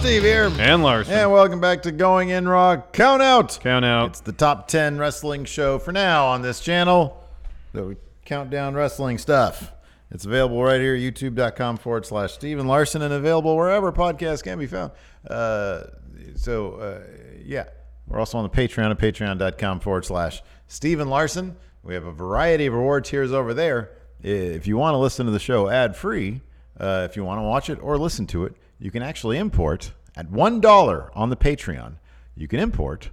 Steve here. And Larson. And welcome back to Going In Raw Countout. Countout. It's the top 10 wrestling show for now on this channel that we count down wrestling stuff. It's available right here, youtube.com/Steven Larson, and available wherever podcasts can be found. Yeah. We're also on the Patreon at patreon.com/Steven Larson. We have a variety of reward tiers over there. If you want to listen to the show ad-free, if you want to watch it or listen to it, you can actually import at $1 on the Patreon. You can import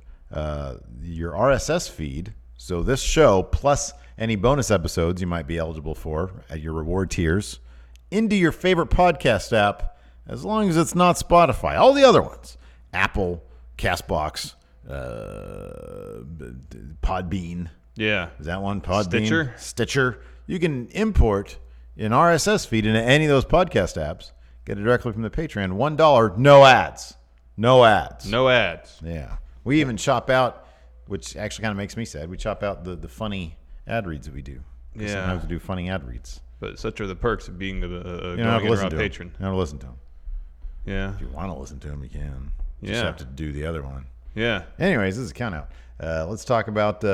your RSS feed. So this show plus any bonus episodes you might be eligible for at your reward tiers into your favorite podcast app, as long as it's not Spotify. All the other ones, Apple, CastBox, Podbean. Yeah. Is that one? Podbean? Stitcher. Stitcher. You can import an RSS feed into any of those podcast apps. Get it directly from the Patreon. $1. No ads. No ads. No ads. Yeah. We even chop out, which actually kind of makes me sad, we chop out the funny ad reads that we do. Yeah. Sometimes we do funny ad reads. But such are the perks of being a You don't Going have to In listen Raw to patron. them. You don't have to listen to them. Yeah. If you want to listen to them, you can. You just Yeah. have to do the other one. Yeah. Anyways, this is Countout. Let's talk about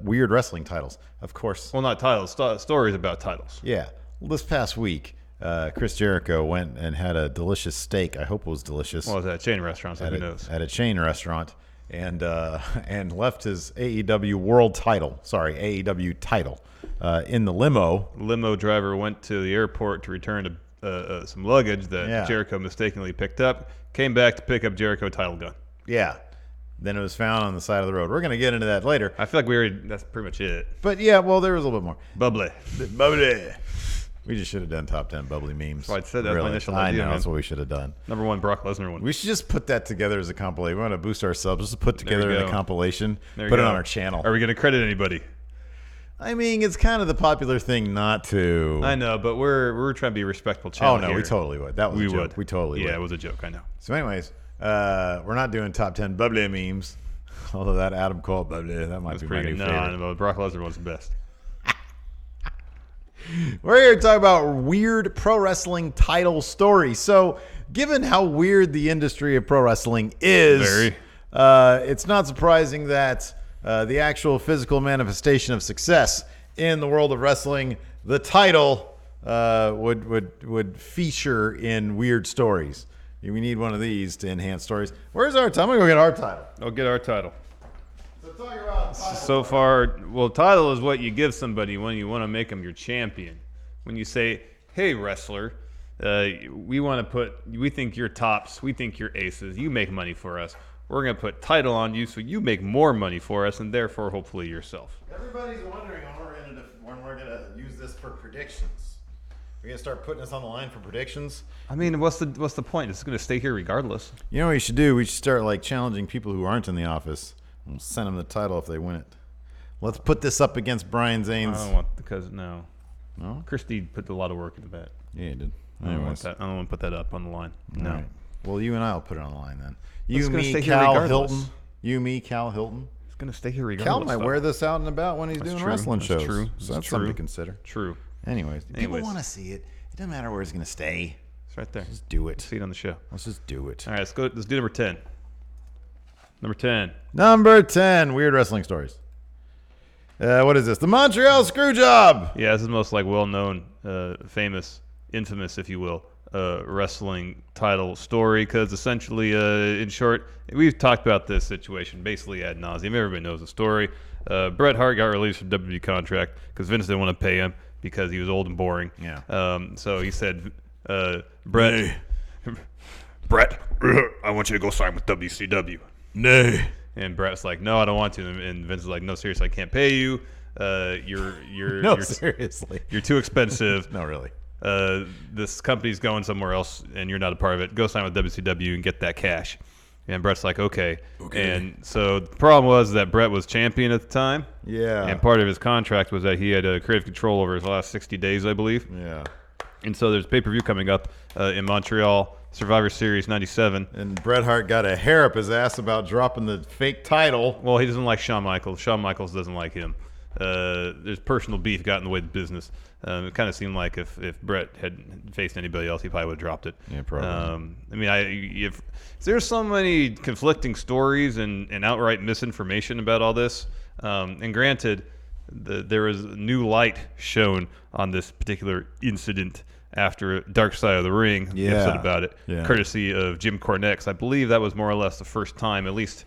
weird wrestling titles. Of course. Well, not titles. Stories about titles. Yeah. Well, this past week, Chris Jericho went and had a delicious steak. I hope it was delicious. Well, it's at a chain restaurant, so who knows? At a chain restaurant, and left his AEW title in the limo. Limo driver went to the airport to return some luggage that Jericho mistakenly picked up. Came back to pick up Jericho title gun. Yeah. Then it was found on the side of the road. We're going to get into that later. I feel like that's pretty much it. But yeah, well, there was a little bit more. Bubbly. We just should have done top 10 bubbly memes. Well, I said that was my initial idea, I know, man. that's what we should have done. Number one, Brock Lesnar one. We should just put that together as a compilation. We want to boost ourselves. Just put together in a compilation. Put it on our channel. Are we going to credit anybody? I mean, it's kind of the popular thing not to. I know, but we're trying to be a respectful channel. Oh, no, here. we totally would. That was a joke. We totally would. Yeah, it was a joke, I know. So anyways, we're not doing top 10 bubbly memes. Although that Adam Cole bubbly, that might be my new favorite. No, Brock Lesnar was the best. We're here to talk about weird pro wrestling title stories. So, given how weird the industry of pro wrestling is, it's not surprising that the actual physical manifestation of success in the world of wrestling, the title, would feature in weird stories. We need one of these to enhance stories. Where's our title? I'm going to go get our title. I'll get our title. So talk about title. So far, well, title is what you give somebody when you want to make them your champion. When you say, hey, wrestler, we think you're tops, we think you're aces, you make money for us. We're going to put title on you so you make more money for us and therefore hopefully yourself. Everybody's wondering when we're going to use this for predictions. We're going to start putting this on the line for predictions. I mean, what's the point? It's going to stay here regardless. You know what we should do? We should start challenging people who aren't in the office. We'll send them the title if they win it. Let's put this up against Brian Zane's. I don't want no. No? Christy put a lot of work into that. Yeah, he did. I don't want to put that up on the line. No. Right. Well, you and I will put it on the line then. It's You, me, Cal Hilton. You, me, Cal Hilton. It's going to stay here regardless. Cal might wear this out and about when he's doing wrestling shows. True. So that's something to consider. True. Anyways, people want to see it. It doesn't matter where it's going to stay. It's right there. Just do it. See it on the show. Let's just do it. All right, let's do number 10. Number 10, weird wrestling stories. What is this? The Montreal Screwjob. Yeah, this is the most well-known, famous, infamous, if you will, wrestling title story. Because essentially, in short, we've talked about this situation basically ad nauseum. Everybody knows the story. Bret Hart got released from WWE contract because Vince didn't want to pay him because he was old and boring. Yeah. So he said, Bret, I want you to go sign with WCW. Nay. And Bret's like, no, I don't want to. And Vince is like, no, seriously, I can't pay you. Seriously. You're too expensive. No, really. This company's going somewhere else, and you're not a part of it. Go sign with WCW and get that cash. And Bret's like, okay. And so the problem was that Bret was champion at the time. Yeah. And part of his contract was that he had creative control over his last 60 days, I believe. Yeah. And so there's pay-per-view coming up in Montreal, Survivor Series 97. And Bret Hart got a hair up his ass about dropping the fake title. Well, he doesn't like Shawn Michaels. Shawn Michaels doesn't like him. there's personal beef got in the way of the business. It kind of seemed like if Brett had faced anybody else, he probably would have dropped it. Yeah, probably. I mean, there's so many conflicting stories and outright misinformation about all this. And granted, there was new light shown on this particular incident after Dark Side of the Ring episode about it, courtesy of Jim Cornette. 'Cause I believe that was more or less the first time, at least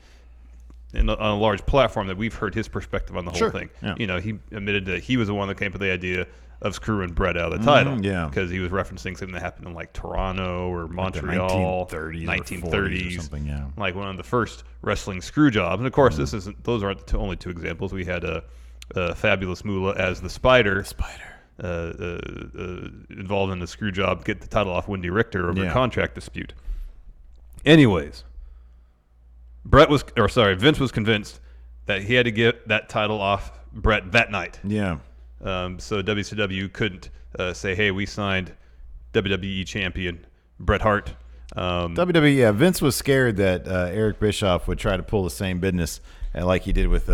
on a large platform, that we've heard his perspective on the whole thing. Yeah. You know, he admitted that he was the one that came up with the idea of screwing Brett out of the title. Because he was referencing something that happened in like Toronto or Montreal, 1930s or something. Like one of the first wrestling screw jobs. And of course, those aren't the only two examples. We had a Fabulous Moolah as the Spider. Involved in the screw job, get the title off Wendy Richter over a contract dispute. Anyways, Vince was convinced that he had to get that title off Brett that night. Yeah. So WCW couldn't say, "Hey, we signed WWE champion Bret Hart." WWE, Vince was scared that Eric Bischoff would try to pull the same business like he did with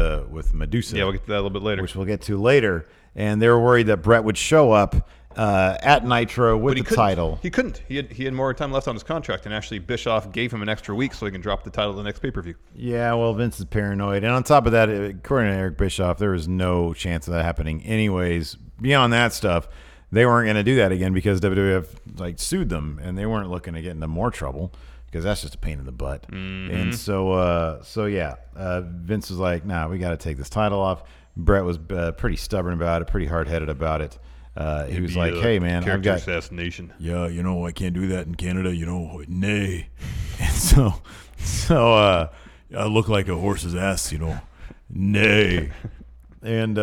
Medusa. Yeah, we'll get to that a little bit later. Which we'll get to later. And they were worried that Brett would show up at Nitro with the title. He couldn't. He had more time left on his contract, and actually Bischoff gave him an extra week so he can drop the title the next pay-per-view. Yeah, well, Vince is paranoid. And on top of that, according to Eric Bischoff, there was no chance of that happening anyways. Beyond that stuff, they weren't going to do that again because WWF sued them, and they weren't looking to get into more trouble because that's just a pain in the butt. Mm-hmm. And so Vince was like, nah, we got to take this title off. Brett was pretty stubborn about it, pretty hard-headed about it. He was like, hey, man, I've got assassination. Yeah, I can't do that in Canada, nay. And so I look like a horse's ass, nay. And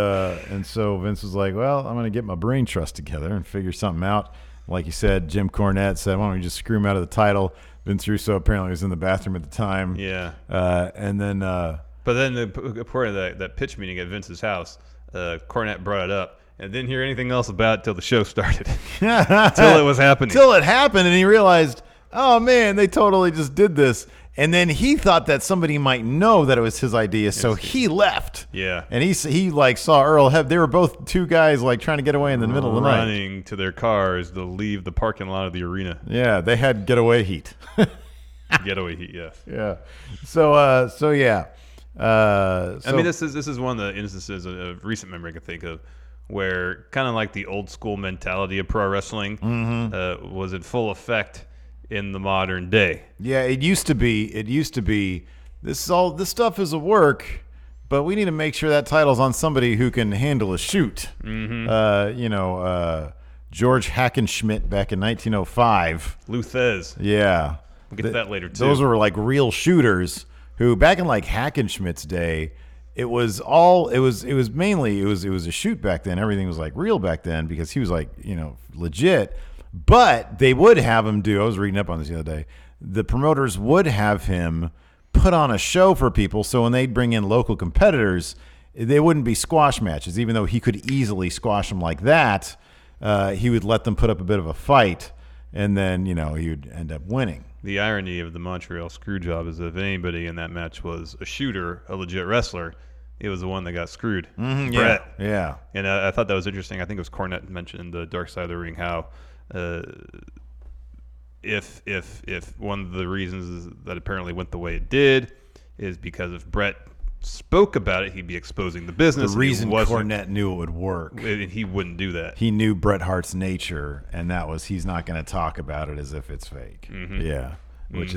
so Vince was like, well, I'm going to get my brain trust together and figure something out. Like you said, Jim Cornette said, why don't we just screw him out of the title? Vince Russo apparently was in the bathroom at the time. Yeah. And then... But then, according to that pitch meeting at Vince's house, Cornette brought it up and didn't hear anything else about it till the show started. Till it was happening. Till it happened, and he realized, oh, man, they totally just did this. And then he thought that somebody might know that it was his idea, so he left. Yeah. And he saw Earl Hebner. They were both two guys trying to get away in the middle of the night. Running to their cars to leave the parking lot of the arena. Yeah, they had getaway heat. Getaway heat, yes. Yeah. So yeah. I mean, this is one of the instances of recent memory I can think of where kind of like the old school mentality of pro wrestling was in full effect in the modern day. Yeah, it used to be. This stuff is a work, but we need to make sure that title's on somebody who can handle a shoot. George Hackenschmidt back in 1905. Lou Thesz. Yeah, we'll get to that later too. Those were like real shooters. Who back in like Hackenschmidt's day, it was mainly a shoot back then. Everything was like real back then because he was like, legit. But they would have him I was reading up on this the other day. The promoters would have him put on a show for people. So when they'd bring in local competitors, they wouldn't be squash matches, even though he could easily squash them like that. He would let them put up a bit of a fight, and then, he would end up winning. The irony of the Montreal Screwjob is if anybody in that match was a shooter, a legit wrestler, it was the one that got screwed. Mm-hmm, Brett. Yeah. And I thought that was interesting. I think it was Cornette mentioned in the Dark Side of the Ring how if one of the reasons that apparently went the way it did is because if Brett spoke about it, he'd be exposing the business. The reason Cornette knew it would work. And he wouldn't do that. He knew Bret Hart's nature, and that was he's not going to talk about it as if it's fake. Mm-hmm. Yeah, which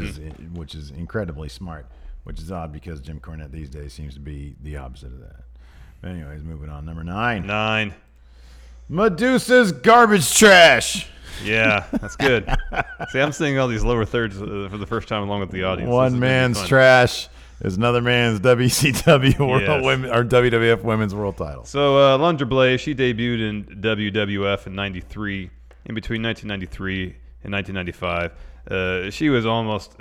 is incredibly smart, which is odd because Jim Cornette these days seems to be the opposite of that. But anyways, moving on. Number 9. Medusa's garbage trash. Yeah, that's good. See, I'm seeing all these lower thirds for the first time along with the audience. One man's trash is another man's WCW or WWF Women's World Title. So Alundra Blayze, she debuted in WWF in '93. In between 1993 and 1995, she was almost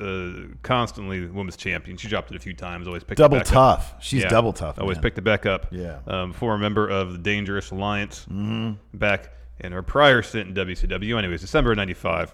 constantly women's champion. She dropped it a few times. Always picked double it back tough. Up. She's double tough. Always picked it back up. Yeah. Former member of the Dangerous Alliance back in her prior stint in WCW. Anyways, December of '95,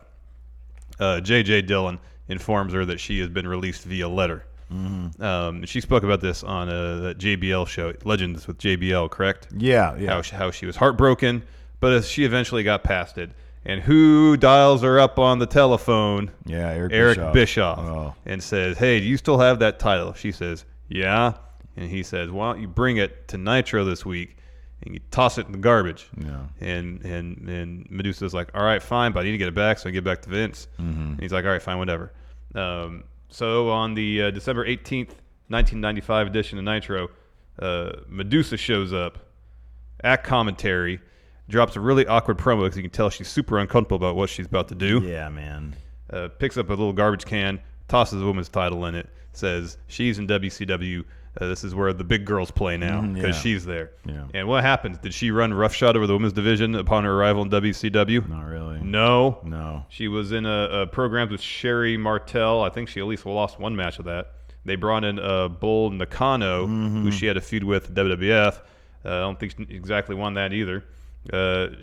J.J. Dillon informs her that she has been released via letter. She spoke about this on the JBL show, Legends with JBL, correct? Yeah. How she was heartbroken, but she eventually got past it. And who dials her up on the telephone? Yeah, Eric Bischoff. Oh. And says, hey, do you still have that title? She says, yeah. And he says, why don't you bring it to Nitro this week and you toss it in the garbage? Yeah. And Medusa's like, all right, fine, but I need to get it back, so I get back to Vince. And he's like, all right, fine, whatever. So on the December 18th, 1995 edition of Nitro, Medusa shows up at commentary, drops a really awkward promo because you can tell she's super uncomfortable about what she's about to do. Yeah, man. Picks up a little garbage can, tosses a woman's title in it, says she's in WCW. This is where the big girls play now because she's there. Yeah. And what happens? Did she run roughshod over the women's division upon her arrival in WCW? Not really. No. She was in a program with Sherry Martel. I think she at least lost one match of that. They brought in Bull Nakano, who she had a feud with WWF. I don't think she exactly won that either.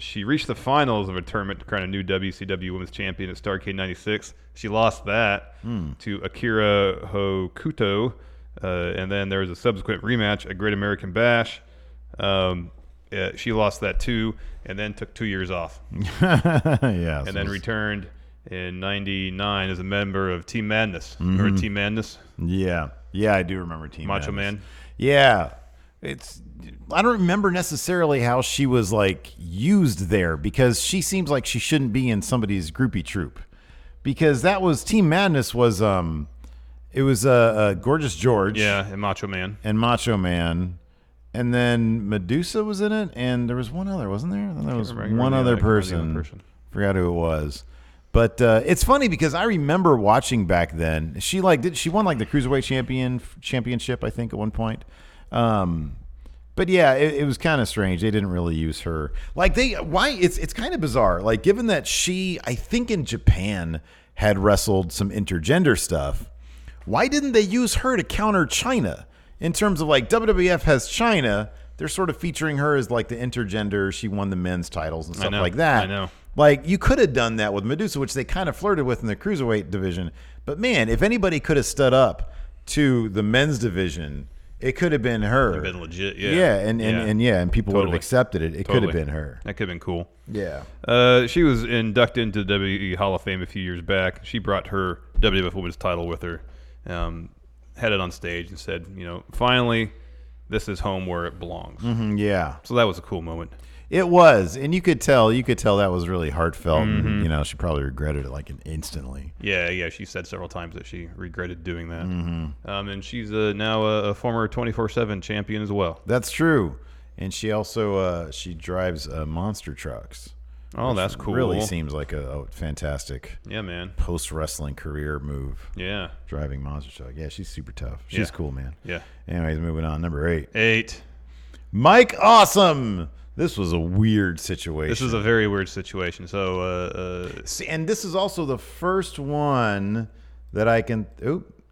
She reached the finals of a tournament to crown a new WCW Women's Champion at Starrcade 96. She lost that to Akira Hokuto, and then there was a subsequent rematch at Great American Bash. She lost that too, and then took 2 years off. Yeah. And then returned in 99 as a member of Team Madness. Remember Team Madness? Yeah, I do remember Team Macho Madness. Man? Yeah. I don't remember necessarily how she was like used there because she seems like she shouldn't be in somebody's groupie troupe because that was Team Madness was it was Gorgeous George And Macho Man and then Medusa was in it and there was one other, wasn't there? Then there was one other person. Forgot who it was. But it's funny because I remember watching back then. She won like the Cruiserweight championship I think at one point. But yeah, it was kind of strange. They didn't really use her. Like it's kind of bizarre. Like given that she, I think in Japan had wrestled some intergender stuff, why didn't they use her to counter China? In terms of like WWF has China, they're sort of featuring her as like the intergender. She won the men's titles and stuff like that. I know. Like you could have done that with Medusa, which they kind of flirted with in the Cruiserweight division. But man, if anybody could have stood up to the men's division, it could have been her. It would have been legit, yeah. Yeah, and people would have accepted it. It could have been her. That could have been cool. Yeah. She was inducted into the WWE Hall of Fame a few years back. She brought her WWF Women's title with her, had it on stage and said, finally, this is home where it belongs. Yeah. So that was a cool moment. It was, and you could tell that was really heartfelt. And, she probably regretted it like instantly. Yeah. She said several times that she regretted doing that. And she's now a former 24/7 champion as well. That's true, and she also she drives monster trucks. Oh, that's cool. Really seems like a fantastic post wrestling career move. Yeah, driving monster truck. Yeah, she's super tough. She's cool, man. Yeah. Anyways, moving on. Number 8. Mike Awesome. This was a weird situation. This is a very weird situation. So, see, and this is also the first one that I can.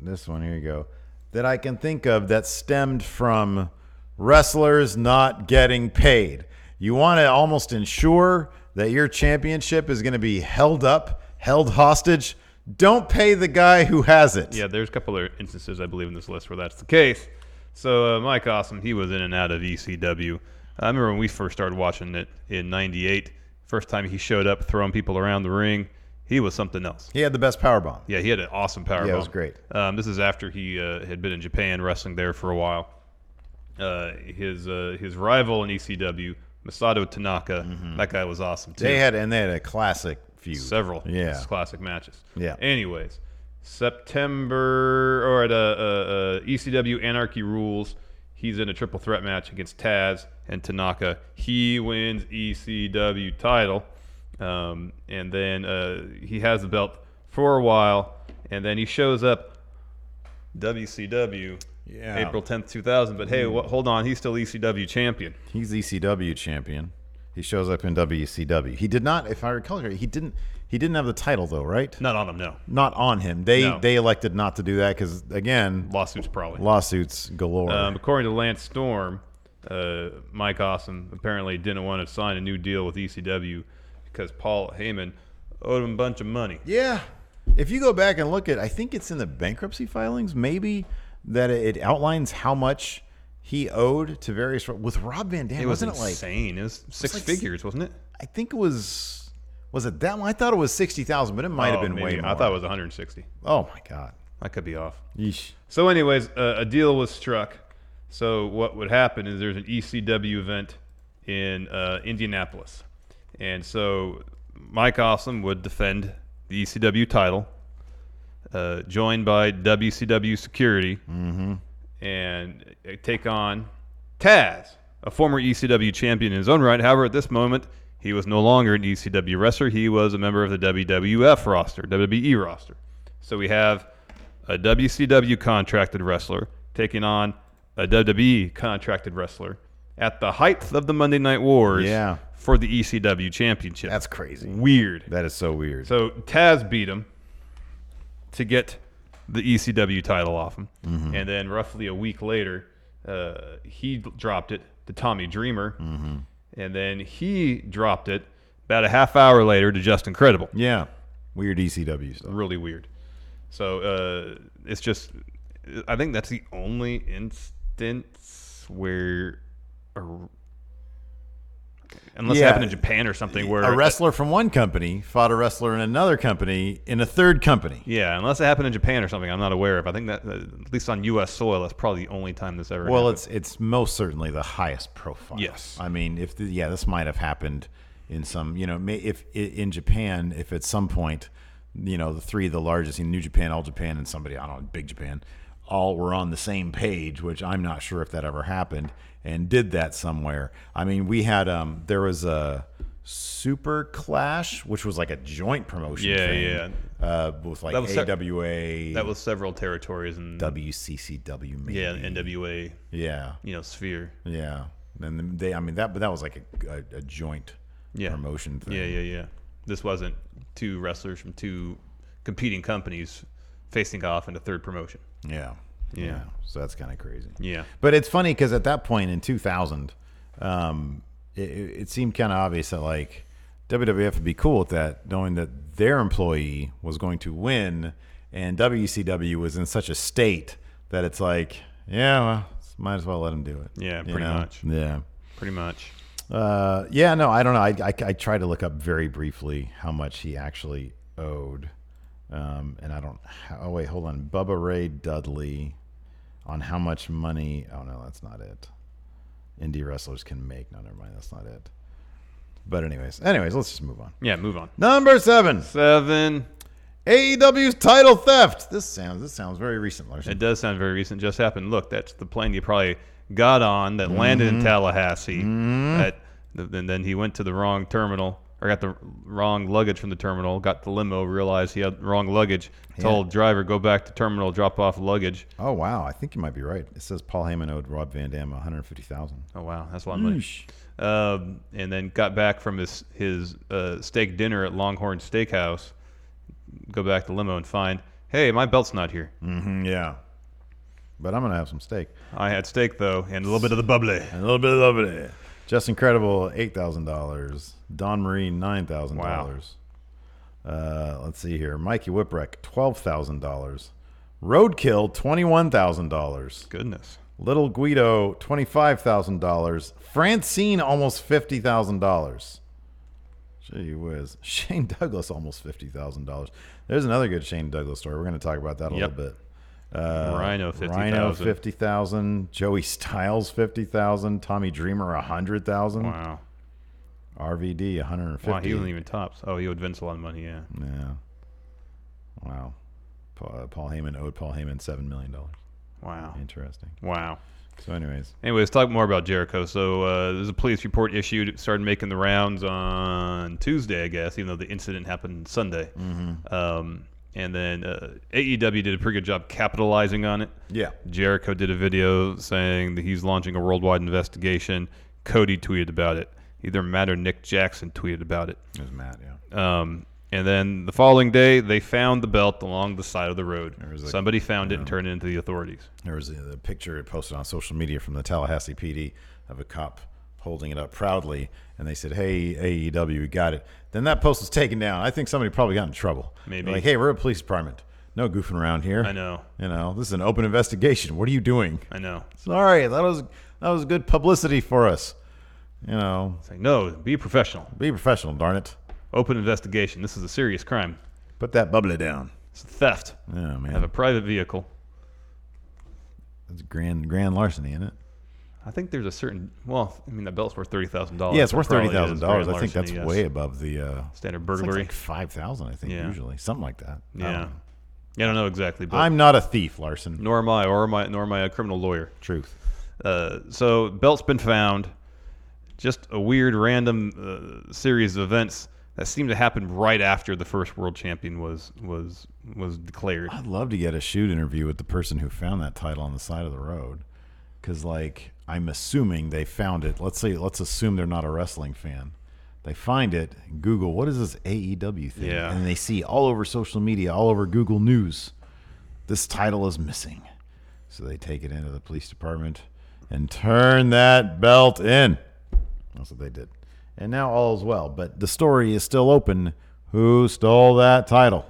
This one. Here you go. That I can think of that stemmed from wrestlers not getting paid. You want to almost ensure that your championship is going to be held hostage. Don't pay the guy who has it. Yeah, there's a couple of instances I believe in this list where that's the case. So Mike Awesome, he was in and out of ECW. I remember when we first started watching it in '98. First time he showed up throwing people around the ring, he was something else. He had the best powerbomb. Yeah, he had an awesome powerbomb. Yeah, it was great. This is after he had been in Japan wrestling there for a while. His rival in ECW, Masato Tanaka, that guy was awesome too. They had a classic feud. Several classic matches. Yeah. Anyways, September or at ECW Anarchy Rules, he's in a triple threat match against Thesz and Tanaka. He wins ECW title, and then he has the belt for a while, and then he shows up WCW April 10th, 2000. But hey, hold on, he's still ECW champion. He's ECW champion. He shows up in WCW. He did not, if I recall correctly, he didn't have the title though, right? Not on him, no. Not on him. They elected not to do that because again, lawsuits galore. According to Lance Storm, Mike Awesome apparently didn't want to sign a new deal with ECW because Paul Heyman owed him a bunch of money. Yeah. If you go back and look at, I think it's in the bankruptcy filings, maybe that it outlines how much he owed to various with Rob Van Dam. It was wasn't insane. It was six figures, wasn't it? I think it was. Was it that one? I thought it was 60,000, but it might have been way more. I thought it was 160. Oh my God, I could be off. Yeesh. So, anyways, a deal was struck. So what would happen is there's an ECW event in Indianapolis, and so Mike Awesome would defend the ECW title, joined by WCW security, and take on Thesz, a former ECW champion in his own right. However, at this moment, he was no longer an ECW wrestler. He was a member of the WWF roster, WWE roster. So we have a WCW contracted wrestler taking on a WWE contracted wrestler at the height of the Monday Night Wars for the ECW championship. That's crazy. Weird. That is so weird. So Thesz beat him to get the ECW title off him. And then roughly a week later, he dropped it to Tommy Dreamer. And then he dropped it about a half hour later to Just Incredible. Yeah. Weird ECW stuff. Really weird. So it's just, I think that's the only instance where, unless it happened in Japan or something, where a wrestler from one company fought a wrestler in another company in a third company. Yeah, unless it happened in Japan or something, I'm not aware of. I think that at least on U.S. soil, that's probably the only time this ever happened. It's most certainly the highest profile. Yes. I mean, this might have happened in some, if in Japan, if at some point, the three of the largest in New Japan, All Japan, and somebody, I don't know, Big Japan, all were on the same page, which I'm not sure if that ever happened, and did that somewhere. I mean, we had there was a Super Clash, which was like a joint promotion thing. With like AWA. That was several territories and WCCW maybe. Yeah, NWA. Yeah. Sphere. Yeah. And that was like a joint promotion thing. Yeah. This wasn't two wrestlers from two competing companies facing off in a third promotion. Yeah. So that's kind of crazy. Yeah. But it's funny because at that point in 2000, it seemed kind of obvious that like WWF would be cool with that, knowing that their employee was going to win, and WCW was in such a state that it's like, might as well let him do it. Yeah, pretty much. Yeah. Pretty much. I don't know. I tried to look up very briefly how much he actually owed. And I don't. Oh wait, hold on. Bubba Ray Dudley, on how much money? Oh no, that's not it. Indie wrestlers can make. No, never mind. That's not it. But anyways, let's just move on. Yeah, move on. Number 7. AEW's title theft. This sounds very recent, Larson. It does sound very recent. Just happened. Look, that's the plane you probably got on that landed in Tallahassee. And then he went to the wrong terminal. Or got the wrong luggage from the terminal, got the limo, realized he had the wrong luggage, told driver, go back to terminal, drop off luggage. Oh, wow. I think you might be right. It says Paul Heyman owed Rob Van Dam $150,000. Oh, wow. That's a lot of money. And then got back from his steak dinner at Longhorn Steakhouse, go back to the limo and find, hey, my belt's not here. Yeah. But I'm going to have some steak. I had steak, though, and a little bit of the bubbly. Just Incredible, $8,000. Don Marine, $9,000. Wow. Let's see here. Mikey Whipwreck, $12,000. Roadkill, $21,000. Goodness. Little Guido, $25,000. Francine, almost $50,000. Gee whiz. Shane Douglas, almost $50,000. There's another good Shane Douglas story. We're going to talk about that a little bit. Rhino, $50,000. Joey Styles, $50,000. Tommy Dreamer, $100,000. Wow. RVD, $150,000. Wow, he wasn't even tops. Oh, he owed Vince a lot of money. Yeah. Wow. Paul Heyman owed Paul Heyman $7 million. Wow. Interesting. Wow. So, anyways, talk more about Jericho. So, there's a police report issued. It started making the rounds on Tuesday, I guess, even though the incident happened Sunday. And then AEW did a pretty good job capitalizing on it. Yeah. Jericho did a video saying that he's launching a worldwide investigation. Cody tweeted about it. Either Matt or Nick Jackson tweeted about it. It was Matt, yeah. And then the following day, they found the belt along the side of the road. Somebody found it and turned it into the authorities. There was a picture posted on social media from the Tallahassee PD of a cop holding it up proudly, and they said, "Hey, AEW, we got it." Then that post was taken down. I think somebody probably got in trouble. Maybe. They're like, "Hey, we're a police department. No goofing around here." I know. This is an open investigation. What are you doing? I know. Sorry, that was good publicity for us. It's like, no, be professional. Be professional, darn it. Open investigation. This is a serious crime. Put that bubbly down. It's theft. Oh, man. Have a private vehicle. That's grand larceny, isn't it? I think there's a certain. Well, I mean, that belt's worth $30,000. Yeah, it's worth Probably $30,000. is I think that's larceny, yes. way above the standard burglary. It's like $5,000, I think, Yeah. usually, something like that. Yeah, I don't know exactly, but I'm not a thief, Larson. nor am I, nor am I a criminal lawyer. Truth. So belt's been found. Just a weird, random series of events that seemed to happen right after the first world champion was declared. I'd love to get a shoot interview with the person who found that title on the side of the road, because I'm assuming they found it. Let's assume they're not a wrestling fan. They find it, Google, what is this AEW thing? Yeah. And they see all over social media, all over Google News, this title is missing. So they take it into the police department and turn that belt in. That's what they did. And now all is well. But the story is still open. Who stole that title?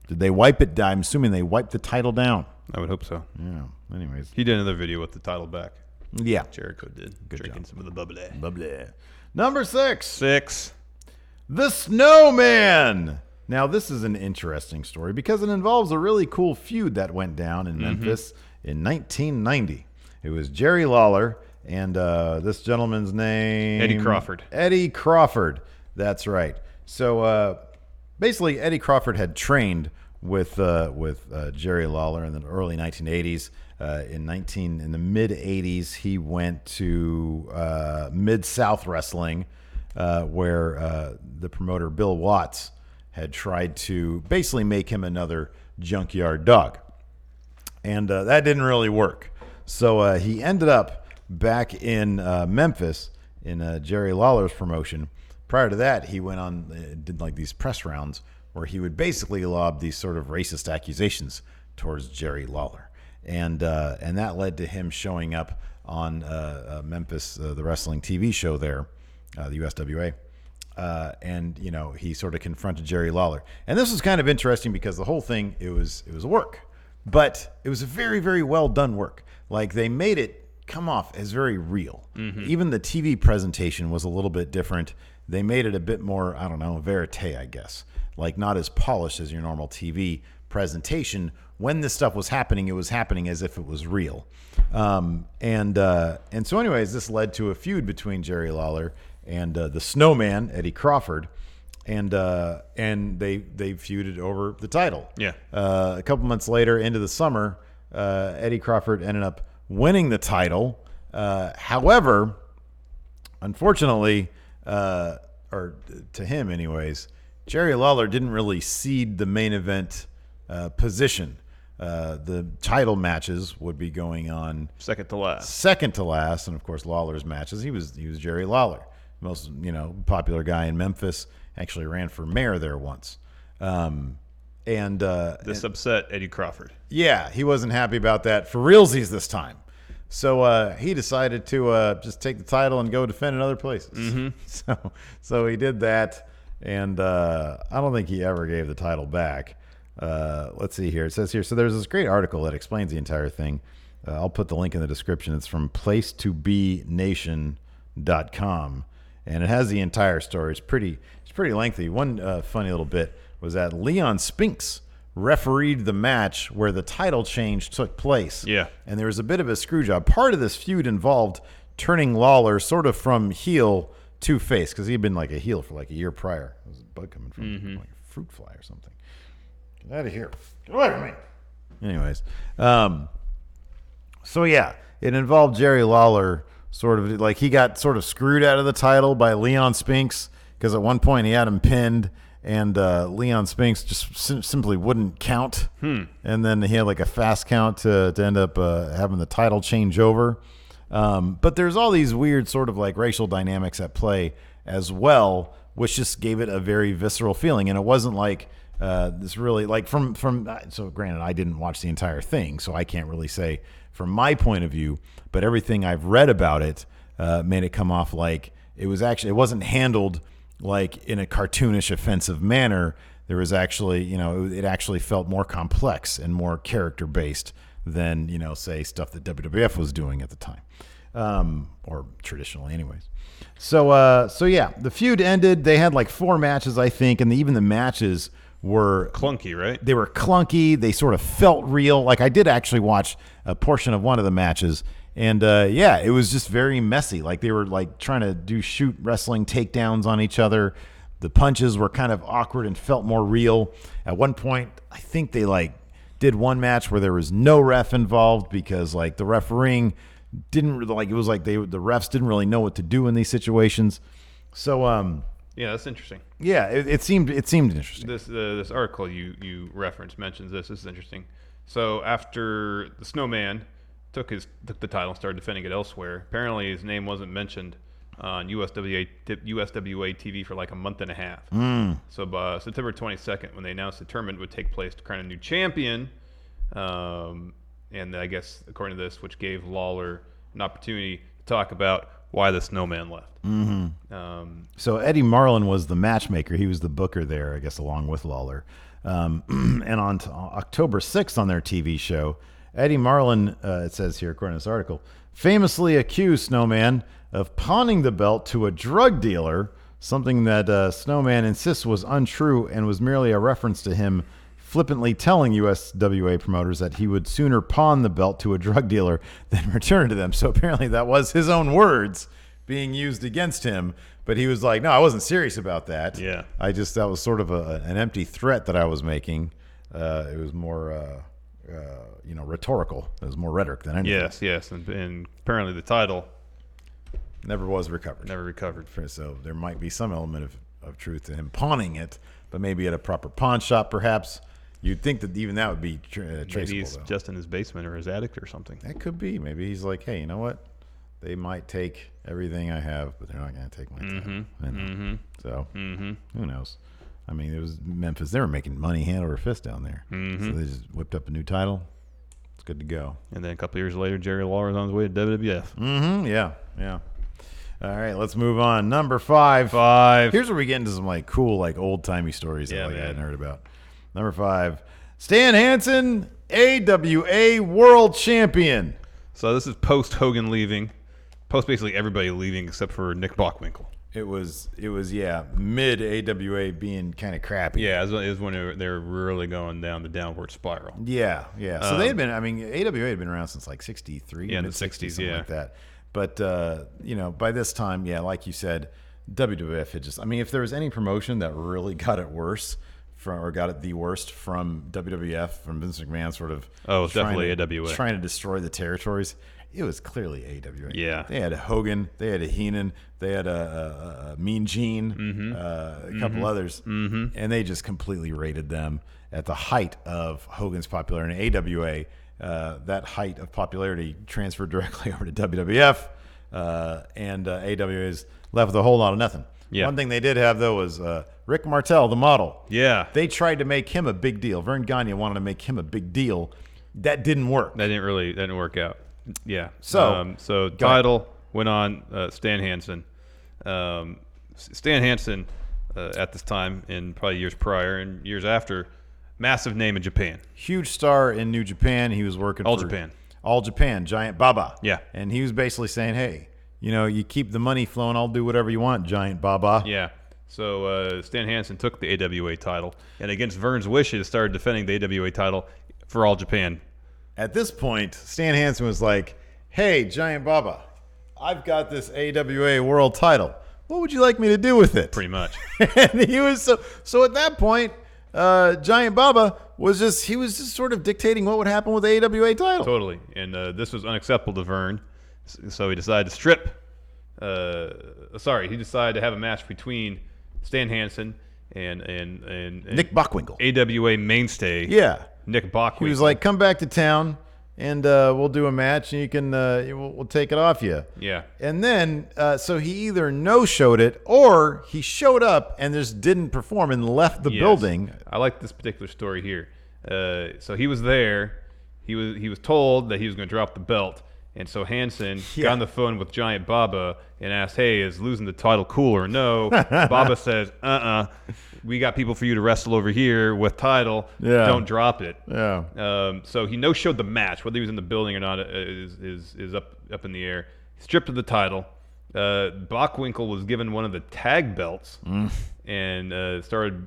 Did they wipe it down? I'm assuming they wiped the title down. I would hope so. Yeah. Anyways. He did another video with the title back. Yeah. Jericho did. Good drinking job. some of the bubbly. Bubbly. Number 6. 6. The Snowman. Now, this is an interesting story because it involves a really cool feud that went down in Memphis in 1990. It was Jerry Lawler and this gentleman's name... Eddie Crawford. Eddie Crawford. That's right. So, basically, Eddie Crawford had trained with Jerry Lawler in the early 1980s. In the mid 80s, he went to Mid-South Wrestling, where the promoter Bill Watts had tried to basically make him another Junkyard Dog, and that didn't really work. So he ended up back in Memphis in Jerry Lawler's promotion. Prior to that, he went on did like these press rounds where he would basically lob these sort of racist accusations towards Jerry Lawler. And that led to him showing up on Memphis, the wrestling TV show there, the USWA. And, he sort of confronted Jerry Lawler. And this was kind of interesting because the whole thing, it was work. But it was a very, very well done work. Like, they made it come off as very real. Even the TV presentation was a little bit different. They made it a bit more, I don't know, verite, I guess. Like, not as polished as your normal TV presentation. When this stuff was happening, it was happening as if it was real. And so anyways, this led to a feud between Jerry Lawler and the Snowman, Eddie Crawford. And they feuded over the title. Yeah. A couple months later, into the summer, Eddie Crawford ended up winning the title. However, unfortunately, or to him anyways, Jerry Lawler didn't really cede the main event position. The title matches would be going on Second to last. And of course Lawler's matches. He was Jerry Lawler, most popular guy in Memphis. Actually ran for mayor there once. This upset Eddie Crawford. Yeah, he wasn't happy about that for realsies this time. So he decided to just take the title and go defend in other places. So he did that, and I don't think he ever gave the title back. Let's see here. It says here, so there's this great article that explains the entire thing. I'll put the link in the description. It's from placetobenation.com, and it has the entire story. It's pretty lengthy. One funny little bit was that Leon Spinks refereed the match where the title change took place. Yeah. And there was a bit of a screw job. Part of this feud involved turning Lawler sort of from heel to face, because he'd been like a heel for like a year prior. There was a bug coming from like a fruit fly or something. Get out of here. Get away from me. Anyways. So yeah, it involved Jerry Lawler sort of like he got sort of screwed out of the title by Leon Spinks, because at one point he had him pinned, and Leon Spinks just simply wouldn't count. And then he had like a fast count to end up having the title change over. But there's all these weird sort of like racial dynamics at play as well, which just gave it a very visceral feeling. And it wasn't like this really like from so granted, I didn't watch the entire thing, so I can't really say from my point of view, but everything I've read about it, made it come off like it wasn't handled like in a cartoonish, offensive manner. There was actually, it actually felt more complex and more character based than, say stuff that WWF was doing at the time, or traditionally anyways. So yeah, the feud ended. They had like 4 matches, I think. And even the matches were clunky, right? They were clunky. They sort of felt real. Like I did actually watch a portion of one of the matches. And yeah, it was just very messy. Like they were like trying to do shoot wrestling takedowns on each other. The punches were kind of awkward and felt more real. At one point, I think they like did one match where there was no ref involved because like the refereeing didn't really, like it was like the refs didn't really know what to do in these situations. So yeah, that's interesting. Yeah, it seemed interesting. This article you referenced mentions this. This is interesting. So after the Snowman took the title and started defending it elsewhere, apparently his name wasn't mentioned on USWA TV for like a month and a half. So by September 22nd, when they announced the tournament would take place to crown a new champion, and I guess according to this, which gave Lawler an opportunity to talk about why the Snowman left. So Eddie Marlin was the matchmaker. He was the booker there, I guess, along with Lawler. And on October 6th on their TV show, Eddie Marlin, it says here, according to this article, famously accused Snowman of pawning the belt to a drug dealer, something that Snowman insists was untrue and was merely a reference to him flippantly telling USWA promoters that he would sooner pawn the belt to a drug dealer than return it to them. So apparently that was his own words being used against him, but he was like, no, I wasn't serious about that. Yeah. That was sort of an empty threat that I was making. It was more, rhetorical. It was more rhetoric than anything. Yes. And apparently the title never was recovered. Never recovered. So there might be some element of truth to him pawning it, but maybe at a proper pawn shop, perhaps. You'd think that even that would be traceable. Maybe he's just in his basement or his attic or something. That could be. Maybe he's like, hey, you know what? They might take everything I have, but they're not going to take my time. So who knows? I mean, it was Memphis. They were making money hand over fist down there. So they just whipped up a new title. It's good to go. And then a couple years later, Jerry Lawler was on his way to WWF. Yeah. All right, let's move on. Number 5. Here's where we get into some like cool, like old timey stories that I hadn't heard about. Number 5, Stan Hansen, AWA World Champion. So this is post Hogan leaving, post basically everybody leaving except for Nick Bockwinkel. It was mid AWA being kind of crappy. Yeah, it was when they were really going down the downward spiral. Yeah. So they had been. I mean, AWA had been around since like '63. Yeah, in the '60s, something like that. But by this time, like you said, WWF had just. I mean, if there was any promotion that really got it worse got it the worst from WWF, from Vince McMahon, sort of. Oh, it's definitely AWA trying to destroy the territories. It was clearly AWA. Yeah, they had a Hogan, they had a Heenan, they had a Mean Gene, a couple others, and they just completely raided them at the height of Hogan's popularity. In AWA, that height of popularity transferred directly over to WWF, and AWA is left with a whole lot of nothing. Yeah. One thing they did have though was Rick Martel, the model. Yeah, they tried to make him a big deal. Vern Gagne wanted to make him a big deal. That didn't work. That didn't work out. Yeah. So title went on Stan Hansen. Stan Hansen at this time, and probably years prior and years after, massive name in Japan. Huge star in New Japan. He was working All for Japan. All Japan, Giant Baba. Yeah. And he was basically saying, hey, you keep the money flowing. I'll do whatever you want, Giant Baba. Yeah. So Stan Hansen took the AWA title, and against Vern's wishes, started defending the AWA title for All Japan. At this point, Stan Hansen was like, hey, Giant Baba, I've got this AWA world title. What would you like me to do with it? Pretty much. And he was so at that point, Giant Baba was just sort of dictating what would happen with the AWA title. Totally. And this was unacceptable to Vern. So he decided to strip. He decided to have a match between Stan Hansen and Nick Bockwinkel, AWA mainstay. Yeah. Nick Bockwinkel. He was like, come back to town and we'll do a match and you can we'll take it off you. Yeah. And then so he either no-showed it or he showed up and just didn't perform and left the building. I like this particular story here. So he was there. He was told that he was going to drop the belt, And so Hansen got on the phone with Giant Baba and asked, hey, is losing the title cool or no? Baba says, we got people for you to wrestle over here with title. Yeah. Don't drop it. Yeah. So he no-showed the match. Whether he was in the building or not is up in the air. Stripped of the title. Bockwinkel was given one of the tag belts and started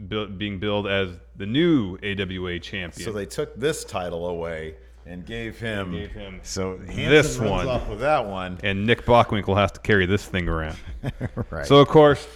being billed as the new AWA champion. So they took this title away and gave him so Hansen this runs one off with that one, and Nick Bockwinkel has to carry this thing around. right. So of course,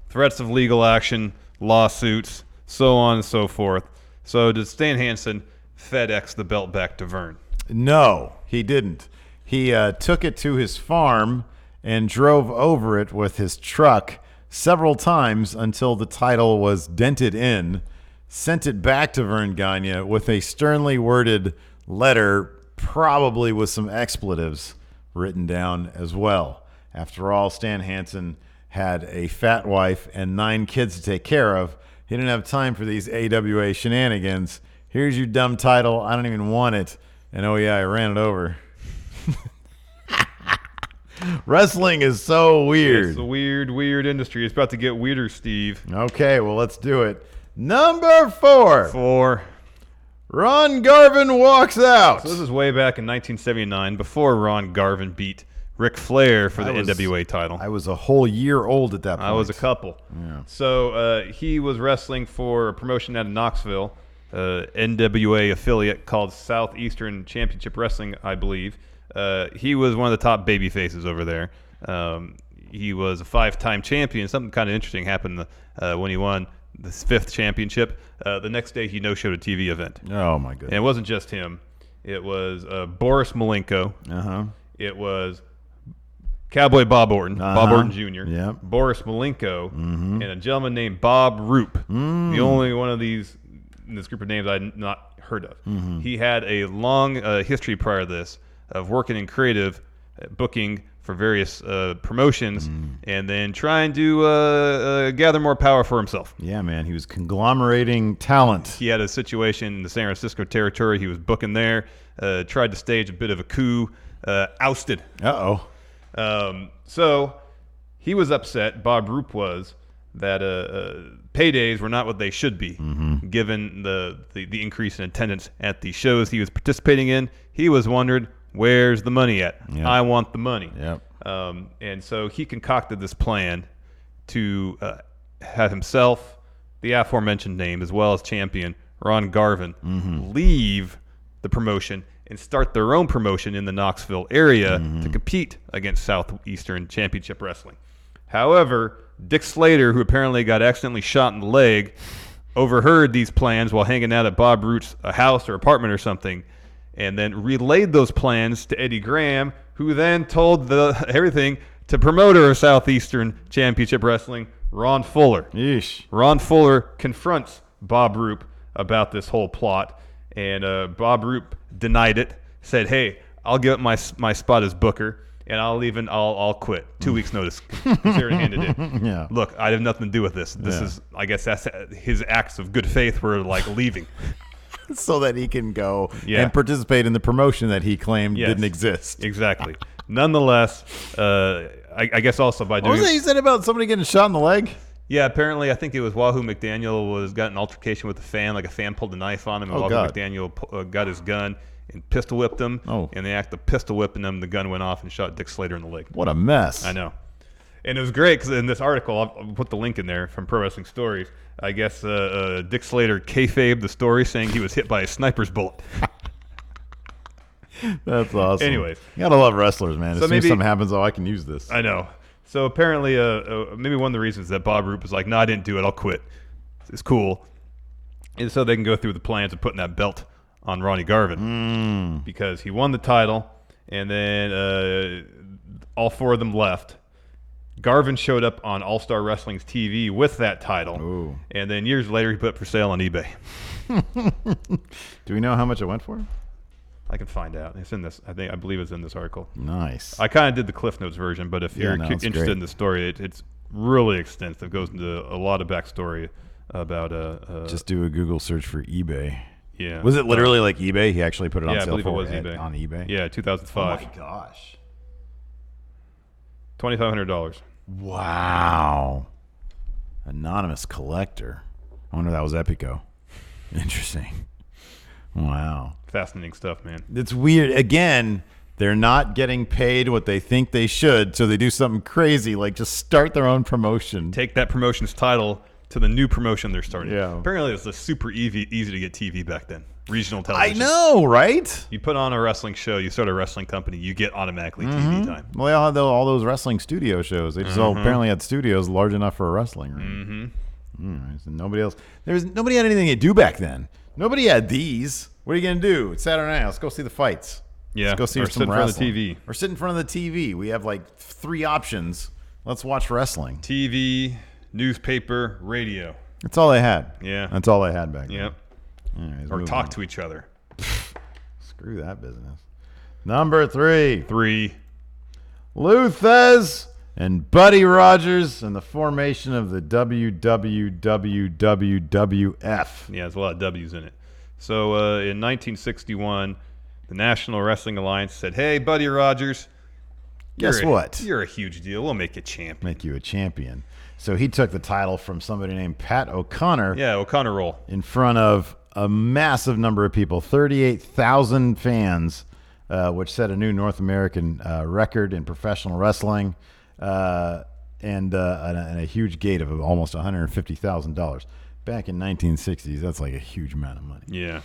threats of legal action, lawsuits, so on and so forth. So did Stan Hansen FedEx the belt back to Vern? No, he didn't. He took it to his farm and drove over it with his truck several times until the title was dented in. Sent it back to Vern Gagne with a sternly worded letter, probably with some expletives written down as well. After all, Stan Hansen had a fat wife and 9 kids to take care of. He didn't have time for these AWA shenanigans. Here's your dumb title. I don't even want it. And oh yeah, I ran it over. Wrestling is so weird. It's a weird industry. It's about to get weirder, Steve. Okay, well, let's do it. Number 4. Ron Garvin walks out. So this is way back in 1979, before Ron Garvin beat Ric Flair for the NWA title. I was a whole year old at that point. I was a couple. Yeah. So he was wrestling for a promotion out of Knoxville, NWA affiliate called Southeastern Championship Wrestling, I believe. He was one of the top baby faces over there. He was a 5-time champion. Something kind of interesting happened when he won this 5th championship. The next day, he no-showed a TV event. Oh, my goodness. And it wasn't just him. It was Boris Malenko. Uh-huh. It was Cowboy Bob Orton, Bob Orton Jr., Yep. Boris Malenko, and a gentleman named Bob Roop. The only one of these in this group of names I'd not heard of. He had a long history prior to this of working in creative, booking for various promotions, and then trying to gather more power for himself. Yeah, man. He was conglomerating talent. He had a situation in the San Francisco territory. He was booking there, tried to stage a bit of a coup, ousted. Uh-oh. So he was upset, Bob Roop was, that paydays were not what they should be, given the increase in attendance at the shows he was participating in. He was wondering, where's the money at? Yep. I want the money. Yep. And so he concocted this plan to have himself, the aforementioned name, as well as champion Ron Garvin, leave the promotion and start their own promotion in the Knoxville area to compete against Southeastern Championship Wrestling. However, Dick Slater, who apparently got accidentally shot in the leg, overheard these plans while hanging out at Bob Root's house or apartment or something, and then relayed those plans to Eddie Graham, who then told everything to promoter of Southeastern Championship Wrestling, Ron Fuller. Yeesh. Ron Fuller confronts Bob Roop about this whole plot, and Bob Roop denied it, said, hey, I'll give up my spot as booker, and I'll quit. 2 weeks notice, considering handed in. Yeah. Look, I have nothing to do with this. This is, I guess that's his acts of good faith were like leaving. So that he can go and participate in the promotion that he claimed didn't exist. Exactly. Nonetheless, I guess also by doing... What was that you said about somebody getting shot in the leg? Yeah, apparently I think it was Wahoo McDaniel got an altercation with a fan, like a fan pulled a knife on him, and Wahoo McDaniel got his gun and pistol whipped him. Oh. And the act of pistol whipping him, the gun went off and shot Dick Slater in the leg. What a mess. I know. And it was great because in this article, I'll put the link in there from Pro Wrestling Stories, I guess Dick Slater kayfabed the story saying he was hit by a sniper's bullet. That's awesome. Anyways. You gotta love wrestlers, man. As So soon as something happens, I can use this. I know. So apparently, maybe one of the reasons that Bob Roop was like, no, I didn't do it, I'll quit. It's cool. And so they can go through the plans of putting that belt on Ronnie Garvin. Because he won the title, and then all 4 of them left. Garvin showed up on All-Star Wrestling's TV with that title. Ooh. And then years later, he put it for sale on eBay. Do we know how much it went for? I can find out. It's in this. I believe it's in this article. Nice. I kind of did the Cliff Notes version, but if you're interested in the story, it's really extensive. It goes into a lot of backstory about. Just do a Google search for eBay. Yeah. Was it literally like eBay? He actually put it on Yeah, I sale believe it was eBay. on eBay? Yeah, Oh 2005. my gosh. $2,500. Wow. Anonymous collector. I wonder if that was Epico. Interesting. Wow. Fascinating stuff, man. It's weird. Again, they're not getting paid what they think they should, so they do something crazy like just start their own promotion. Take that promotion's title to the new promotion they're starting. Yeah. Apparently, it was super easy to get TV back then. Regional I television. know, right? You put on a wrestling show, you start a wrestling company, you get automatically TV time. Well, they all had all those wrestling studio shows. They just all apparently had studios large enough for a wrestling room. Right, so nobody else. Nobody had anything to do back then. Nobody had these. What are you gonna do? It's Saturday night. Let's go see the fights. Yeah, Let's go see or some sit in front of wrestling. the TV. Or sit in front of the TV. We have like 3 options. Let's watch wrestling. TV, newspaper, radio. That's all they had. Yeah. That's all they had back then. Yep. Anyways, Or moving talk on. to each other. Screw that business. Number 3. 3. Lou Thesz and Buddy Rogers and the formation of the WWF. Yeah, there's a lot of W's in it. So in 1961, the National Wrestling Alliance said, "Hey, Buddy Rogers, Guess what? You're a huge deal. We'll make you champion." Make you a champion. So he took the title from somebody named Pat O'Connor Yeah, O'Connor roll. in front of a massive number of people, 38,000 fans, which set a new North American record in professional wrestling, and a huge gate of almost $150,000. Back in 1960s, that's like a huge amount of money. Yeah.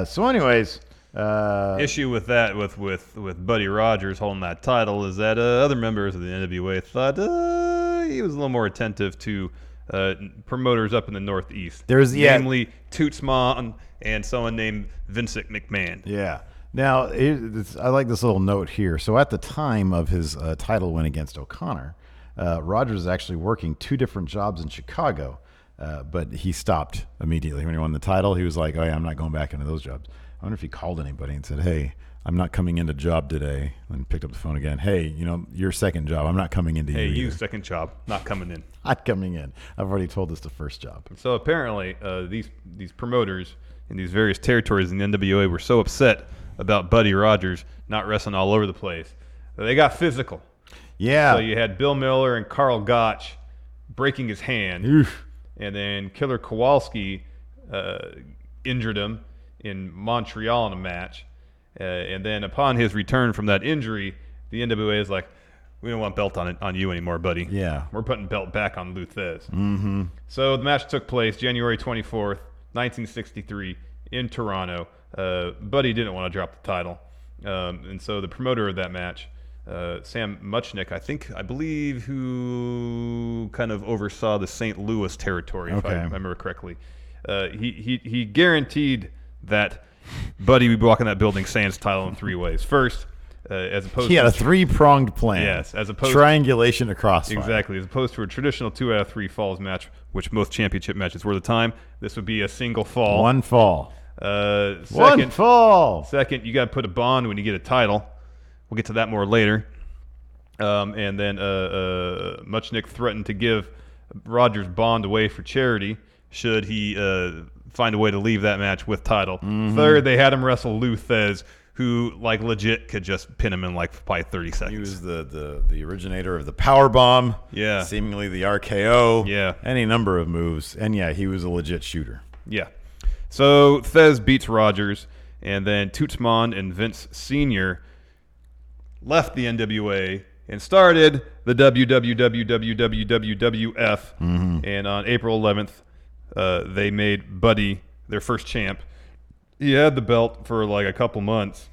So anyways... Issue with that, with Buddy Rogers holding that title, is that other members of the NWA thought he was a little more attentive to promoters up in the Northeast. Namely Tootsmon and someone named Vincent McMahon. Yeah. Now, I like this little note here. So at the time of his title win against O'Connor, Rogers was actually working 2 different jobs in Chicago, but he stopped immediately when he won the title. He was like, oh, yeah, I'm not going back into those jobs. I wonder if he called anybody and said, hey, I'm not coming into job today, and picked up the phone again. Hey, your second job, I'm not coming into Hey, you you either. second job, not coming in. Not coming in. I've already told this the first job. So apparently, these promoters in these various territories in the NWA were so upset about Buddy Rogers not wrestling all over the place that they got physical. Yeah. So you had Bill Miller and Carl Gotch breaking his hand, Oof. and then Killer Kowalski injured him in Montreal in a match. And then upon his return from that injury, the NWA is like, we don't want belt on you anymore, buddy. Yeah. We're putting belt back on Lou Thesz. Mm-hmm. So the match took place January 24th, 1963 in Toronto. Buddy didn't want to drop the title. And so the promoter of that match, Sam Muchnick, I believe, who kind of oversaw the St. Louis territory, if I remember correctly, he guaranteed that Buddy would be walking that building saying his title in 3 ways. First, as opposed He had to a 3-pronged plan. Yes, as opposed triangulation across. exactly, as opposed to a traditional 2 out of 3 falls match, which most championship matches were at the time. This would be a single fall. 1 fall. Second, 1 fall. Second, you got to put a bond when you get a title. We'll get to that more later. And then Muchnick threatened to give Rogers' bond away for charity should he find a way to leave that match with title. Mm-hmm. Third, they had him wrestle Lou Thesz, who legit could just pin him in probably 30 seconds. He was the originator of the power bomb. Yeah. Seemingly the RKO. Yeah. Any number of moves. And yeah, he was a legit shooter. Yeah. So Thesz beats Rogers, and then Tootsmon and Vince Sr. left the NWA and started the WWF. Mm-hmm. And on April 11th, they made Buddy their first champ. He had the belt for a couple months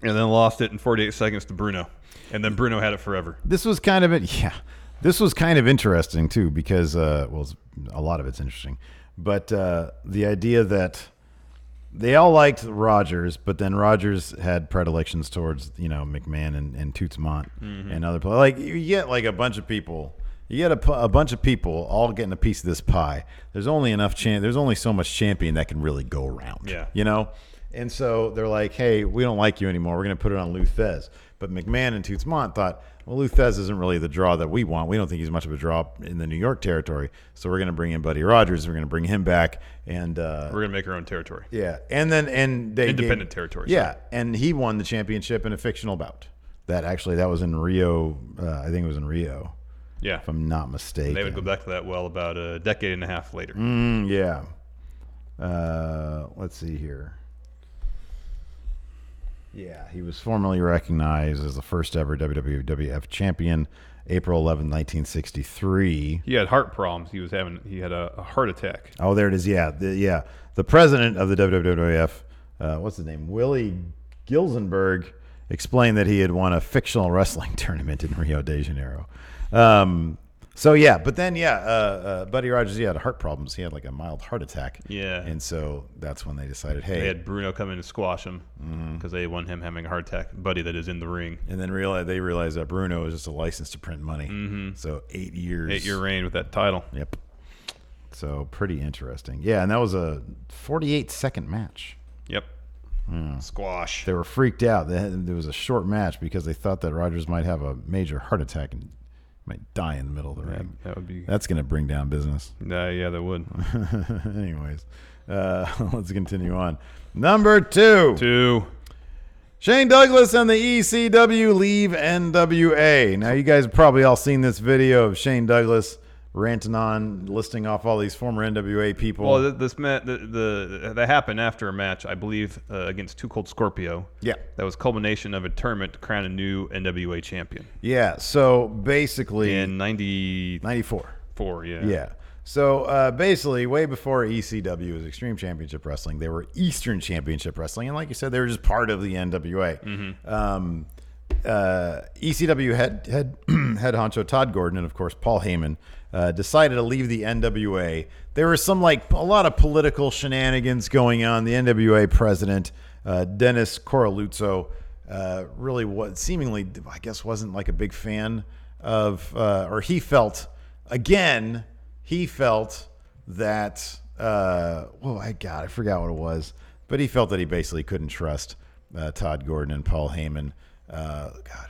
and then lost it in 48 seconds to Bruno. And then Bruno had it forever. This was kind of it. Yeah. This was kind of interesting too because, a lot of it's interesting. But the idea that they all liked Rogers, but then Rogers had predilections towards, McMahon and Tootsmont and other players. Like you get a bunch of people. You get a bunch of people all getting a piece of this pie. There's only enough there's only so much champion that can really go around. Yeah. And so they're like, hey, we don't like you anymore. We're going to put it on Lou Thesz. But McMahon and Toots Mondt thought, well, Lou Thesz isn't really the draw that we want. We don't think he's much of a draw in the New York territory. So we're going to bring in Buddy Rogers. We're going to bring him back. And we're going to make our own territory. Yeah. And they independent territory. Yeah. And he won the championship in a fictional bout. That was in Rio. I think it was in Rio. Yeah. If I'm not mistaken. And they would go back to that about a decade and a half later. Yeah. Let's see here. Yeah, he was formally recognized as the first ever WWF champion, April 11, 1963. He had heart problems. He had a heart attack. Oh, there it is. Yeah, the president of the WWF, what's his name? Willie Gilzenberg, explained that he had won a fictional wrestling tournament in Rio de Janeiro. But then Buddy Rogers, he had heart problems. He had like a mild heart attack. Yeah. And so that's when they decided, hey. They had Bruno come in and squash him because they want him having a heart attack. Buddy that is in the ring. And then they realized that Bruno was just a license to print money. Mm-hmm. So 8 years. 8-year reign with that title. Yep. So pretty interesting. Yeah, and that was a 48-second match. Yep. Squash. They were freaked out. There was a short match because they thought that Rogers might have a major heart attack and might die in the middle of the ring. That's going to bring down business. Yeah, that would. Anyways, let's continue on. Number 2. Shane Douglas and the ECW leave NWA. Now, you guys have probably all seen this video of Shane Douglas ranting on, listing off all these former NWA people. Well, that happened after a match, I believe, against Too Cold Scorpio. Yeah. That was culmination of a tournament to crown a new NWA champion. Yeah, so basically... In 94. Yeah. Yeah. So basically, way before ECW was Extreme Championship Wrestling, they were Eastern Championship Wrestling. And like you said, they were just part of the NWA. Mm-hmm. ECW head honcho Todd Gordon and, of course, Paul Heyman decided to leave the NWA. There was a lot of political shenanigans going on. The NWA president, Dennis Coraluzzo, really seemingly, I guess, wasn't like a big fan of, or he felt that, I forgot what it was, but he felt that he basically couldn't trust Todd Gordon and Paul Heyman.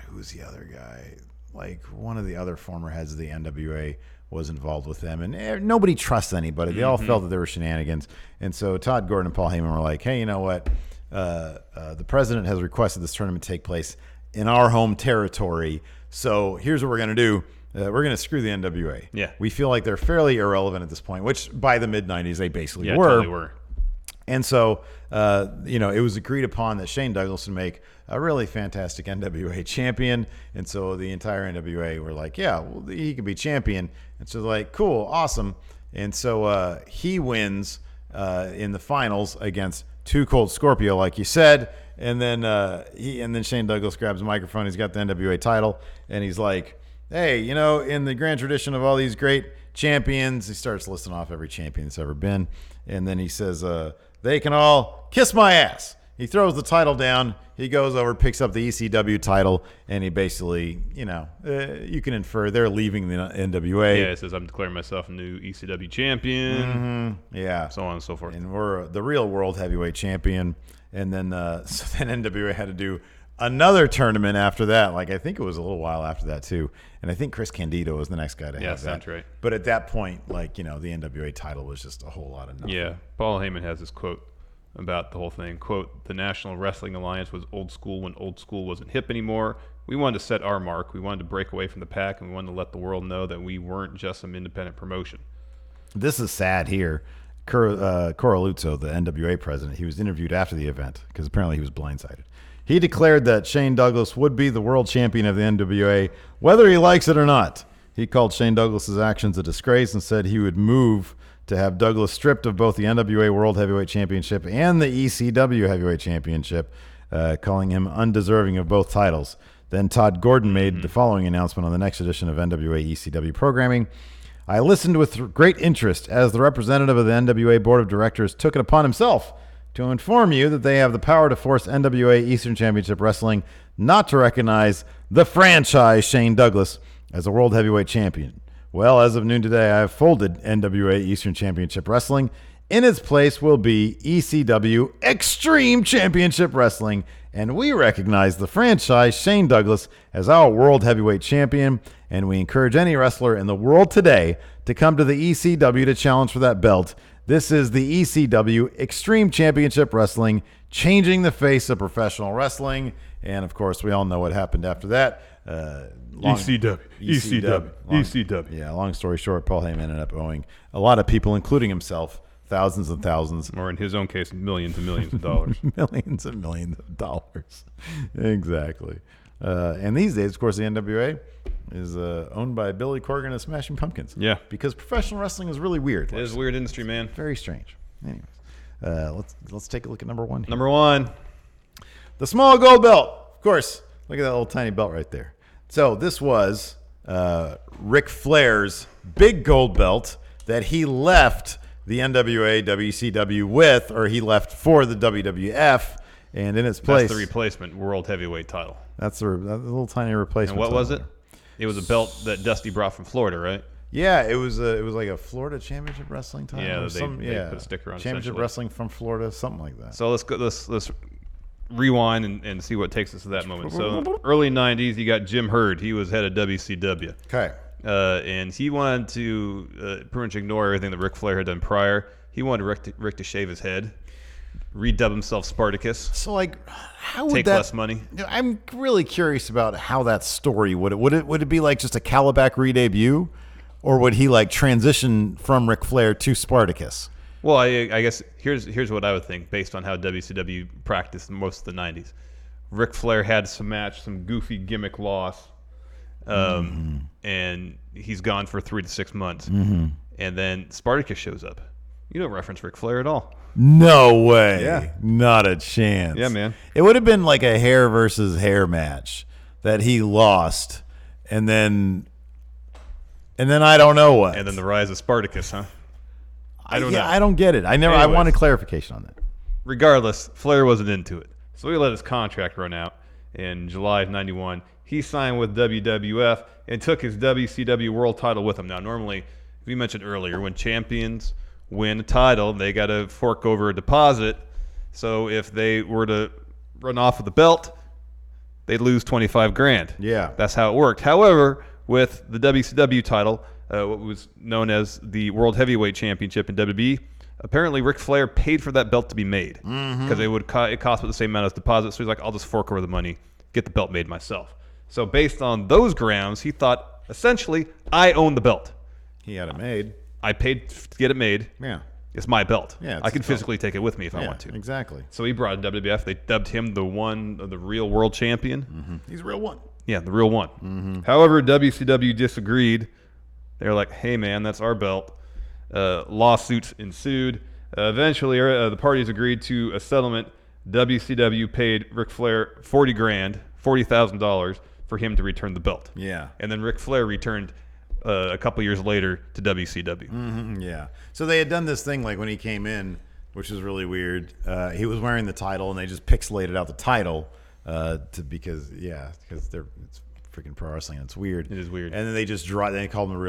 Who's the other guy? Like one of the other former heads of the NWA was involved with them, and nobody trusts anybody. They all felt that there were shenanigans, and so Todd Gordon and Paul Heyman were like, "Hey, you know what? The president has requested this tournament take place in our home territory, so here's what we're going to do. We're going to screw the NWA. Yeah, we feel like they're fairly irrelevant at this point, which by the mid '90s they basically were. Totally were. And so, it was agreed upon that Shane Douglas would make a really fantastic NWA champion. And so the entire NWA were like, yeah, well, he could be champion. And so they're like, cool, awesome. And so he wins in the finals against Too Cold Scorpio, like you said. And then Shane Douglas grabs a microphone. He's got the NWA title. And he's like, hey, in the grand tradition of all these great champions, he starts listing off every champion that's ever been. And then he says, they can all kiss my ass. He throws the title down. He goes over, picks up the ECW title, and he basically, you can infer they're leaving the NWA. Yeah, it says, I'm declaring myself a new ECW champion. Mm-hmm. Yeah. So on and so forth. And we're the real world heavyweight champion. And then, so then NWA had to do another tournament after that. Like, I think it was a little while after that, too. And I think Chris Candido was the next guy to have that. That's right. But at that point, the NWA title was just a whole lot of nothing. Yeah. Paul Heyman has this quote about the whole thing. Quote, the National Wrestling Alliance was old school when old school wasn't hip anymore. We wanted to set our mark. We wanted to break away from the pack, and we wanted to let the world know that we weren't just some independent promotion. This is sad here. Coraluzzo, the NWA president, he was interviewed after the event because apparently he was blindsided. He declared that Shane Douglas would be the world champion of the NWA, whether he likes it or not. He called Shane Douglas's actions a disgrace and said he would move to have Douglas stripped of both the NWA World Heavyweight Championship and the ECW Heavyweight Championship, calling him undeserving of both titles. Then Todd Gordon made the following announcement on the next edition of NWA ECW programming. I listened with great interest as the representative of the NWA Board of Directors took it upon himself to inform you that they have the power to force NWA Eastern Championship Wrestling not to recognize the franchise Shane Douglas as a World Heavyweight Champion. Well, as of noon today, I have folded NWA Eastern Championship Wrestling In its place will be ECW Extreme Championship Wrestling, and we recognize the franchise Shane Douglas as our World Heavyweight Champion, and we encourage any wrestler in the world today to come to the ECW to challenge for that belt. This is the ECW Extreme Championship Wrestling, changing the face of professional wrestling, and of course, we all know what happened after that. ECW. Yeah, long story short, Paul Heyman ended up owing a lot of people, including himself, thousands and thousands. Or in his own case, millions and millions of dollars. Millions and millions of dollars. Exactly. And these days, of course, the NWA is owned by Billy Corgan and Smashing Pumpkins. Yeah. Because professional wrestling is really weird. It is a weird industry, man. Very strange. Anyways, let's take a look at number one. Number one. The small gold belt. Of course, look at that little tiny belt right there. So this was Ric Flair's big gold belt that he left the NWA WCW with, or he left for the WWF, and in its place, That's the replacement world heavyweight title. That's a little tiny replacement. And what was it? It was a belt that Dusty brought from Florida, right? Yeah, it was like a Florida Championship Wrestling title. Yeah, or they put a sticker on it, Championship essentially. Wrestling from Florida, something like that. So let's rewind and see what takes us to that moment. So early 90s, you got Jim Herd. He was head of WCW. Okay. And he wanted to pretty much ignore everything that Ric Flair had done prior. He wanted Rick to shave his head, redub himself Spartacus, So like, how would take that? less money. I'm really curious about how that story would it be like just a Calabac re-debut, or would he like transition from Ric Flair to Spartacus? Well, I guess here's what I would think based on how WCW practiced most of the 90s. Ric Flair had some goofy gimmick loss, and he's gone for 3 to 6 months. And then Spartacus shows up. You don't reference Ric Flair at all. No way. Yeah. Not a chance. Yeah, man. It would have been like a hair versus hair match that he lost, and then I don't know what. And then the rise of Spartacus, huh? I don't know. I don't get it. I Anyways. wanted clarification on that. Regardless, Flair wasn't into it. So he let his contract run out in July of 91. He signed with WWF and took his WCW world title with him. Now, normally, we mentioned earlier, when champions win a title, they got to fork over a deposit. So if they were to run off with the belt, they'd lose $25,000. Yeah. That's how it worked. However, with the WCW title, what was known as the World Heavyweight Championship in WWE, apparently Ric Flair paid for that belt to be made because it cost about the same amount as deposit. So he's like, I'll just fork over the money, get the belt made myself. So based on those grounds, he thought, essentially, I own the belt. He had it made. I paid to get it made. Yeah. It's my belt. Yeah, it's I can his belt. physically take it with me if I want to. Exactly. So he brought it to WWF. They dubbed him the real world champion. He's a real one. Yeah, the real one. However, WCW disagreed. They were like, hey, man, that's our belt. Lawsuits ensued. Eventually, the parties agreed to a settlement. WCW paid Ric Flair $40,000 for him to return the belt. Yeah. And then Ric Flair returned a couple years later to WCW. Yeah. So they had done this thing like when he came in, which was really weird. He was wearing the title, and they just pixelated out the title because it's freaking pro wrestling. And it's weird. It is weird. And then they just dropped. They called him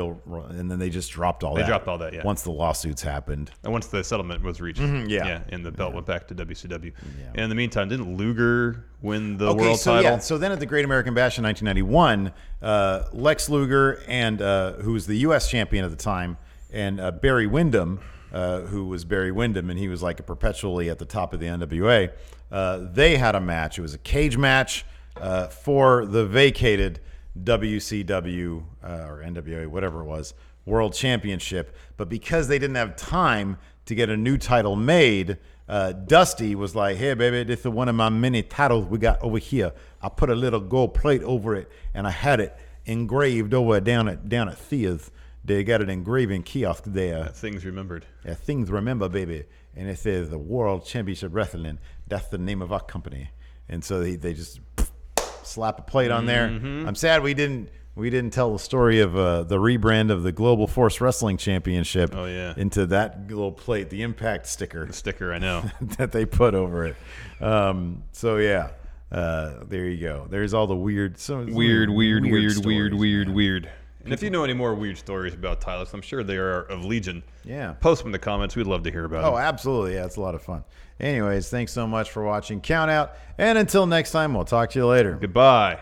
and then they just dropped all that. They dropped all that, yeah. Once the lawsuits happened. And once the settlement was reached. Yeah. And the belt went back to WCW. Yeah. And in the meantime, didn't Luger win the world title? Yeah. So then at the Great American Bash in 1991, Lex Luger and who was the U.S. champion at the time, and Barry Windham, who was Barry Windham, and he was like perpetually at the top of the NWA. They had a match. It was a cage match for the vacated WCW or NWA, whatever it was, World Championship. But because they didn't have time to get a new title made, Dusty was like, hey, baby, this is one of my many titles we got over here. I put a little gold plate over it, and I had it engraved over down at Thesz. They got it engraving kiosk there. Things remembered. Yeah, things remember, baby. And it says the World Championship Wrestling. That's the name of our company. And so they just slap a plate on there. I'm sad we didn't tell the story of the rebrand of the Global Force Wrestling Championship into that little plate, the Impact sticker. The sticker, I know. that they put over it. There you go. There's all the weird. Weird. And if you know any more weird stories about Tyler, I'm sure they are of legion. Yeah. Post them in the comments. We'd love to hear about them. Oh, absolutely. Yeah, it's a lot of fun. Anyways, thanks so much for watching Countout. And until next time, we'll talk to you later. Goodbye.